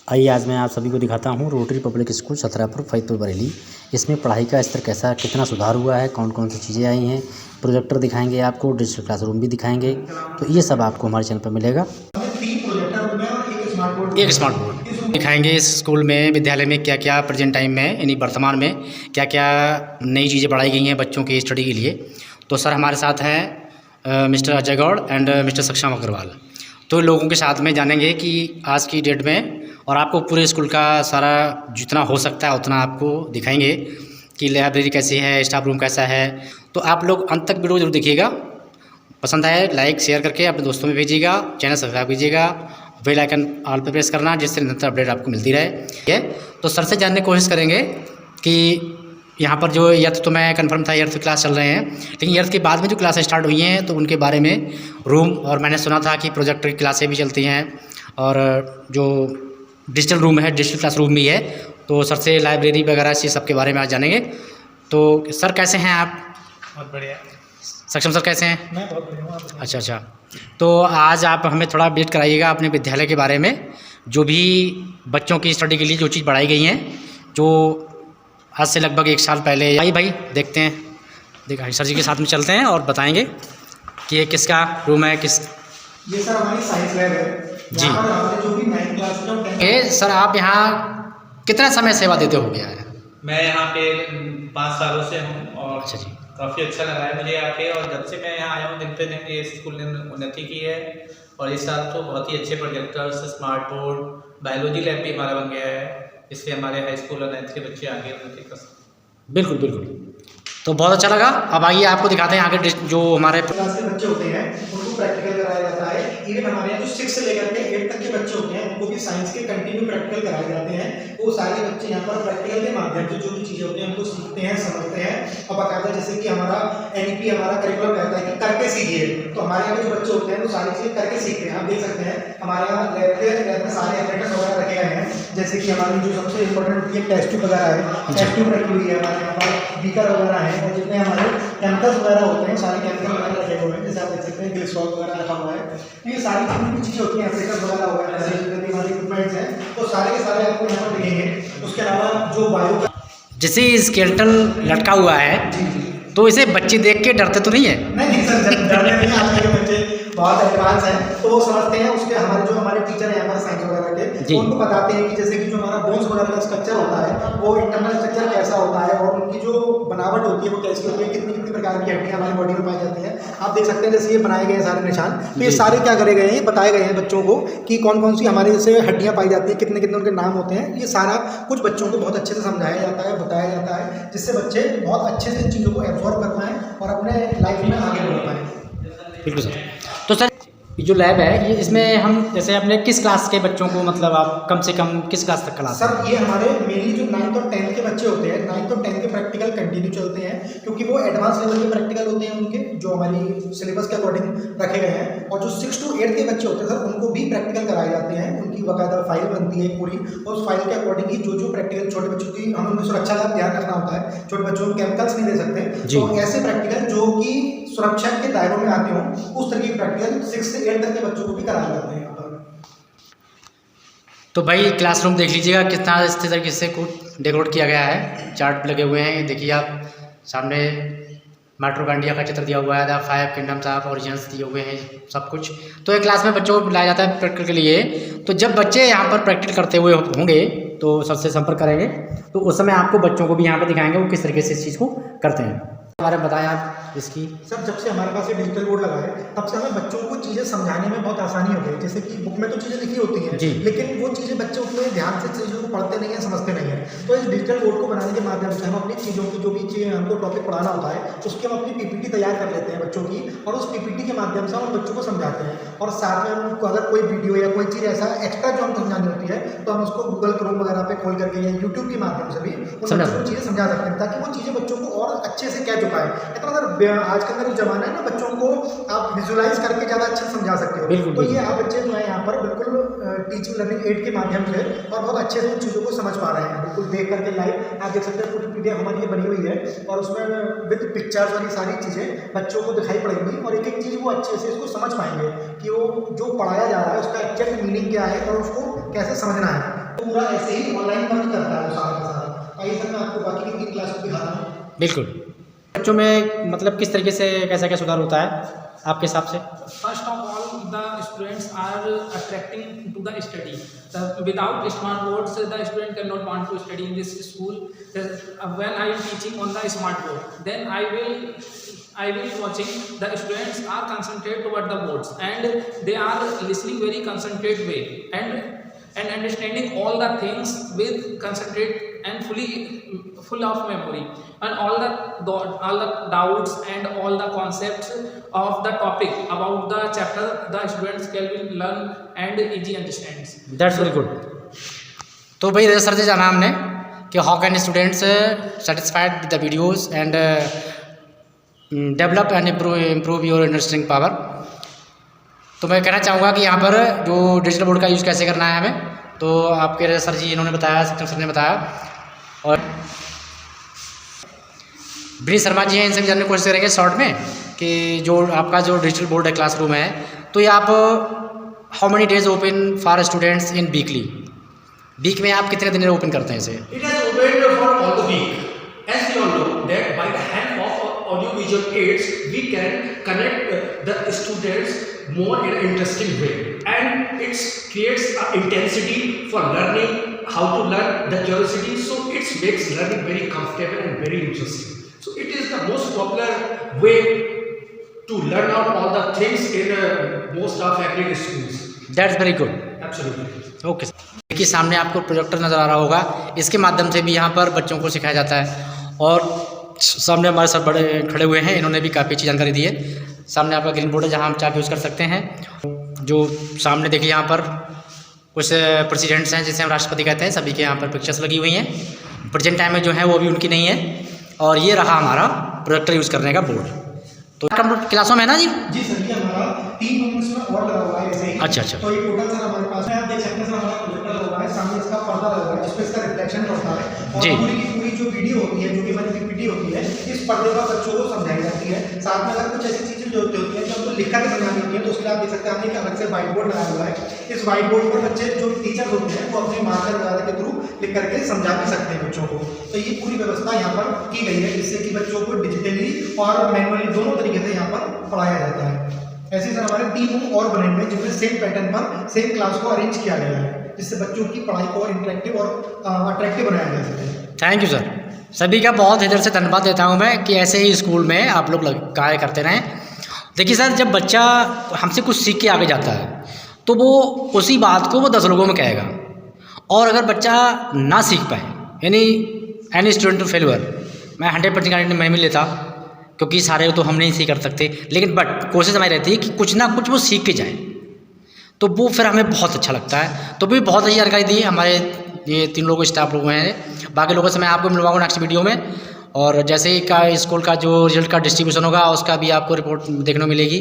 आइए आज मैं आप सभी को दिखाता हूँ rotary public school Chhatarpur Faizpur Bareilly. इसमें पढ़ाई का स्तर कैसा कितना सुधार हुआ है, कौन कौन सी चीज़ें आई हैं, प्रोजेक्टर दिखाएंगे आपको, डिजिटल क्लासरूम भी दिखाएंगे। तो ये सब आपको हमारे चैनल पर मिलेगा। एक स्मार्ट बोर्ड दिखाएंगे इस स्कूल में, विद्यालय में क्या क्या प्रेजेंट टाइम में यानी वर्तमान में क्या क्या नई चीज़ें बढ़ाई गई हैं बच्चों की स्टडी के लिए। तो सर हमारे साथ हैं mister Ajay Gaur and mister Saksham Agarwal. तो लोगों के साथ में जानेंगे कि आज की डेट में, और आपको पूरे स्कूल का सारा जितना हो सकता है उतना आपको दिखाएंगे कि लाइब्रेरी कैसी है, स्टाफ रूम कैसा है। तो आप लोग अंत तक वीडियो जरूर देखिएगा। पसंद आए लाइक शेयर करके अपने दोस्तों में भेजिएगा, चैनल सब्सक्राइब कीजिएगा, बेल आइकन ऑल पे प्रेस करना, जिससे निरंतर अपडेट आपको मिलती रहे। ठीक है, तो सर से जानने की कोशिश करेंगे कि यहाँ पर जो यर्थ तो मैं कंफर्म था यर्थ क्लास चल रहे हैं, लेकिन यर्थ के बाद में जो क्लास स्टार्ट हुई हैं तो उनके बारे में रूम, और मैंने सुना था कि प्रोजेक्टर की क्लासें भी चलती हैं और जो डिजिटल रूम है, डिजिटल क्लास रूम भी है। तो सर से लाइब्रेरी वगैरह से सबके बारे में आज जानेंगे। तो सर कैसे हैं आप? बहुत बढ़िया। सक्षम सर कैसे हैं? मैं बहुत बढ़िया हूँ। अच्छा। तो आज आप हमें थोड़ा अपडेट कराइएगा अपने विद्यालय के बारे में, जो भी बच्चों की स्टडी के लिए जो चीज़ बढ़ाई गई हैं, जो आज से लगभग 1 साल पहले। भाई देखते हैं, देखा सर जी के साथ में चलते हैं और बताएंगे कि ये किसका रूम है। किस ये सर हमारी साइंस लैब है जी। हमारे जो भी 9th क्लास में सर आप यहाँ कितना समय सेवा देते हो गया है? मैं यहाँ पे 5 सालों से हूँ और अच्छा जी, काफ़ी अच्छा लगा है मुझे यहाँ पे। और जब से मैं यहाँ आया हूँ दिन पे दिन ये स्कूल ने उन्नति की है। और इस साल तो बहुत ही अच्छे projectors, smart board, biology lab भी हमारा बन गया है, इससे हमारे हाई स्कूल और 9th के बच्चे आगे उन्नति कर सकते। बिल्कुल। तो बहुत अच्छा लगा। अब आइए आपको दिखाते हैं आगे जो हमारे क्लास के बच्चे होते हैं उनको प्रैक्टिकल कराया जाता है। इवन हमारे यहाँ जो 6 से लेकर के 8 तक के बच्चे होते हैं उनको भी साइंस के कंटिन्यू प्रैक्टिकल कराए जाते हैं। वो सारे बच्चे यहाँ पर प्रैक्टिकल के माध्यम से जो भी चीज़ें होती हैं उनको सीखते हैं, समझते हैं। और बाकायदा जैसे कि हमारा NEP हमारा करिकुलम रहता है कि करके सीखिए, तो हमारे यहाँ जो बच्चे होते हैं वो सारी चीज़ें करके सीखते हैं। आप देख सकते हैं हमारे यहाँ लैब में सारे एप्रेटस वगैरह रखे गए हैं, जैसे कि हमारी जो सबसे इंपॉर्टेंट होती है टेस्ट ट्यूब वगैरह है, टेस्ट ट्यूब रखी हुई है हमारे यहाँ पर, बीकर वगैरह है, और जितने हमारे केमिकल्स वगैरह होते हैं सारे केमिकल वगैरह रखे हुए हैं। जैसे आप देख सकते हैं ग्लिसरॉल वगैरह रखा हुआ है। ये सारी जितनी भी चीज़ें होती हैं एप्रेटस वगैरह हो गया, जितने हमारे इक्विपमेंट्स हैं वो सारे के सारे आपको यहाँ पर दिखेंगे। उसके अलावा जो बायो जैसे स्केलेटल लटका हुआ है, तो इसे बच्चे देख के डरते तो नहीं है? नहीं सर, डरने नहीं है। आजकल के बच्चे बहुत एडवांस हैं तो वो समझते हैं। उसके हमारे टीचर हैं हमारे साइंस वगैरह के, उनको बताते हैं कि जैसे कि जो हमारा बोन्स वगैरह का स्ट्रक्चर होता है वो इंटरनल स्ट्रक्चर कैसा होता है और उनकी जो बनावट होती है वो कैसी होती है, कितनी कितनी प्रकार की हड्डियाँ हमारी बॉडी में पाई जाती हैं। आप देख सकते हैं जैसे ये बनाए गए हैं सारे निशान, तो ये सारे क्या करे गए हैं, ये बताए गए हैं बच्चों को कि कौन कौन सी हमारे जैसे हड्डियाँ पाई जाती है, कितने कितने उनके नाम होते हैं। ये सारा कुछ बच्चों को बहुत अच्छे से समझाया जाता है, बताया जाता है, जिससे बच्चे बहुत अच्छे से इन चीज़ों को एब्जॉर्व कर पाएँ और अपने लाइफ में आगे बढ़ पाएँ। बिल्कुल सर। तो सर ये जो लैब है ये, इसमें हम जैसे अपने किस क्लास के बच्चों को, मतलब आप कम से कम किस क्लास तक क्लास? सर ये हमारे मेनली जो 9th और 10th के बच्चे होते हैं, 9th और 10th के प्रैक्टिकल कंटिन्यू चलते हैं, क्योंकि वो एडवांस लेवल के प्रैक्टिकल होते हैं उनके, जो हमारी सिलेबस के अकॉर्डिंग रखे गए हैं। और जो 6 to 8 के बच्चे होते हैं सर उनको भी प्रैक्टिकल कराए जाते हैं। उनकी बाकायदा फाइल बनती है पूरी, और उस फाइल के अकॉर्डिंग ही जो प्रैक्टिकल छोटे बच्चों की हमें उनकी सुरक्षा का ध्यान रखना होता है। छोटे बच्चों को केमिकल्स नहीं दे सकते, तो ऐसे प्रैक्टिकल जो कि सुरक्षा के दायरों में आते हों उस तरह के प्रैक्टिकल 6 से 8 तक के बच्चों को भी कराए जाते हैं यहाँ पर। तो भाई क्लासरूम देख लीजिएगा कितना अच्छे तरीके से डेकोरेट किया गया है, चार्ट लगे हुए हैं। देखिए आप सामने माइट्रोकांडिया का चित्र दिया हुआ है, 5 किंगडम्स ऑफ ओरिजिन्स दिए हुए हैं, सब कुछ। तो एक क्लास में बच्चों को लाया जाता है प्रैक्टिकल के लिए। तो जब बच्चे यहाँ पर प्रैक्टिकल करते हुए होंगे तो सबसे संपर्क करेंगे, तो उस समय आपको बच्चों को भी यहाँ पर दिखाएंगे वो किस तरीके से इस चीज़ को करते हैं। बारे में बताएं आप इसकी। सर जब से हमारे पास ये डिजिटल बोर्ड लगा है तब से हमें बच्चों को चीज़ें समझाने में बहुत आसानी हो गई। जैसे कि बुक में तो चीज़ें लिखी होती हैं लेकिन वो चीज़ें बच्चे उतने ध्यान से चीज़ों को पढ़ते नहीं हैं, समझते नहीं हैं। तो इस डिजिटल बोर्ड को बनाने के माध्यम से हम अपनी चीज़ों की जो भी चीज़ें हमको टॉपिक पढ़ाना होता है उसकी हम अपनी PPT तैयार कर लेते हैं बच्चों की, और उस PPT के माध्यम से हम बच्चों को समझाते हैं। और साथ में हमको अगर कोई वीडियो या कोई चीज़ ऐसा एक्स्ट्रा जो हम समझानी होती है तो हम उसको गूगल क्रोम वगैरह पे खोल करके या यूट्यूब के माध्यम से भी उन बच्चों को चीज़ें समझा सकते हैं, ताकि वो चीज़ें बच्चों को और अच्छे से कैच हो पाए। इतना आजकल का जो जमाना है ना, बच्चों को आप विजुलाइज करके ज़्यादा अच्छे समझा सकते हो। तो ये आप बच्चे जो है यहाँ पर बिल्कुल टीचिंग लर्निंग एड के माध्यम से और बहुत अच्छे से उन चीज़ों को समझ पा रहे हैं। बिल्कुल देख करके लाइव आप देख सकते हैं पूरी PDF हमारी ये बनी हुई है, और उसमें विद पिक्चर्स और ये सारी चीज़ें बच्चों को दिखाई पड़ेंगी, और एक एक चीज़ वो अच्छे से इसको समझ पाएंगे कि वो जो पढ़ाया जा रहा है उसका एग्जैक्ट मीनिंग क्या है और उसको कैसे समझना है। तो पूरा ऐसे ही ऑनलाइन वर्क करता है वो सारा का सारा। आइए सर मैं आपको बाकी की 3 क्लास को दिखाता हूँ। बिल्कुल। बच्चों में मतलब किस तरीके से कैसा क्या सुधार होता है आपके हिसाब से? First of all, the students are attracting to the study. Without smart boards, the student cannot want to study in this school. When I am teaching on the smart board, then I will watching the students are concentrate toward the boards and they are listening very concentrate way and understanding all the things with concentrate and full of memory, and all the doubts and all the concepts of the topic about the chapter the students can learn and easy understands. That's very good. तो भाई research जाना हमने कि how can students satisfied with the videos and develop and improve your understanding power. तो मैं कहना चाहूँगा कि यहाँ पर जो डिजिटल बोर्ड का यूज़ कैसे करना है हमें, तो आपके सर जी इन्होंने बताया, सत्यम सर ने बताया, और ब्रिज शर्मा जी हैं, इनसे भी जानने की कोशिश करेंगे शॉर्ट में कि जो आपका जो डिजिटल बोर्ड है क्लासरूम है, तो ये आप how many days open for students in week में आप कितने दिन ओपन करते हैं इसे? It has opened for all the week. As we all know that by the help of audiovisual aids, we can connect the students more in an interesting way, and it creates an intensity for learning, how to learn, the curiosity. So it makes learning very comfortable and very interesting. So it is the most popular way to learn out all the things in most of public schools. That's very good. Absolutely. Okay. देखिए सामने आपको projector नज़र आ रहा होगा, इसके माध्यम से भी यहाँ पर बच्चों को सिखाया जाता है, और सामने हमारे सर बड़े खड़े हुए हैं, इन्होंने भी काफ़ी अच्छी जानकारी दी है। सामने आपका ग्रीन बोर्ड है जहाँ हम चाक यूज़ कर सकते हैं। जो सामने देखिए यहाँ पर कुछ प्रेसिडेंट्स हैं जिसे हम राष्ट्रपति कहते हैं, सभी के यहाँ पर पिक्चर्स लगी हुई हैं। प्रेजेंट टाइम में जो है वो भी उनकी नहीं है, और ये रहा हमारा प्रोजेक्टर यूज़ करने का बोर्ड। तो कंप्यूटर क्लासों में ना जी? जी सर, ये हमारा 3 रूम्स में और लगा हुआ है ऐसे ही। अच्छा अच्छा। तो ये टोटल सर हमारे पास है, आप देख सकते हैं सर हमारा प्रोजेक्टर लगा हुआ है, सामने इसका पर्दा लगा हुआ है जिसपे इसका रिफ्लेक्शन पड़ता है, और जी। पूरी की पूरी जो वीडियो होती है, जो कि हमारी पीपीटी होती है, इस पर्दे पर बच्चों को समझाई जाती है। साथ में अगर कुछ ऐसी चीजें जो होती है जो हमको लिखा के बनानी होती है, तो उसके लिए आप देख सकते हैं हमने एक अलग से व्हाइट बोर्ड लगाया हुआ है। इस व्हाइट बोर्ड पर बच्चे जो टीचर्स होते हैं वो अपने मार्कर वगैरह के थ्रू लिख करके समझा भी सकते हैं बच्चों को। तो ये पूरी व्यवस्था यहाँ पर की गई है जिससे कि बच्चों को डिजिटली और मैनुअली दोनों तरीके से यहाँ पर पढ़ाया जाता है। ऐसे सर हमारे 3 रूम और बने हुए हैं जिसमें सेम पैटर्न पर सेम क्लास को अरेंज किया गया है, जिससे बच्चों की पढ़ाई को और इंटरेक्टिव और अट्रैक्टिव बनाया जा सके। थैंक यू सर, सभी का बहुत हृदय से धन्यवाद देता हूँ मैं कि ऐसे ही स्कूल में आप लोग कार्य करते रहें। देखिए सर, जब बच्चा हमसे कुछ सीख के आगे जाता है तो वो उसी बात को वो 10 लोगों में कहेगा, और अगर बच्चा ना सीख पाए, यानी एनी स्टूडेंट टू फेलियर, मैं 100% गारंटी मैं भी लेता, क्योंकि सारे तो हम नहीं सीख कर सकते, लेकिन बट कोशिश हमारी रहती है कि कुछ ना कुछ वो सीख के जाए, तो वो फिर हमें बहुत अच्छा लगता है। तो भी बहुत अच्छी जानकारी दी हमारे ये 3 लोग स्टाफ लोग हैं। बाकी लोगों से मैं आपको मिलवाऊंगा नेक्स्ट वीडियो में, और जैसे ही का स्कूल का जो रिजल्ट का डिस्ट्रीब्यूशन होगा उसका भी आपको रिपोर्ट देखने को मिलेगी।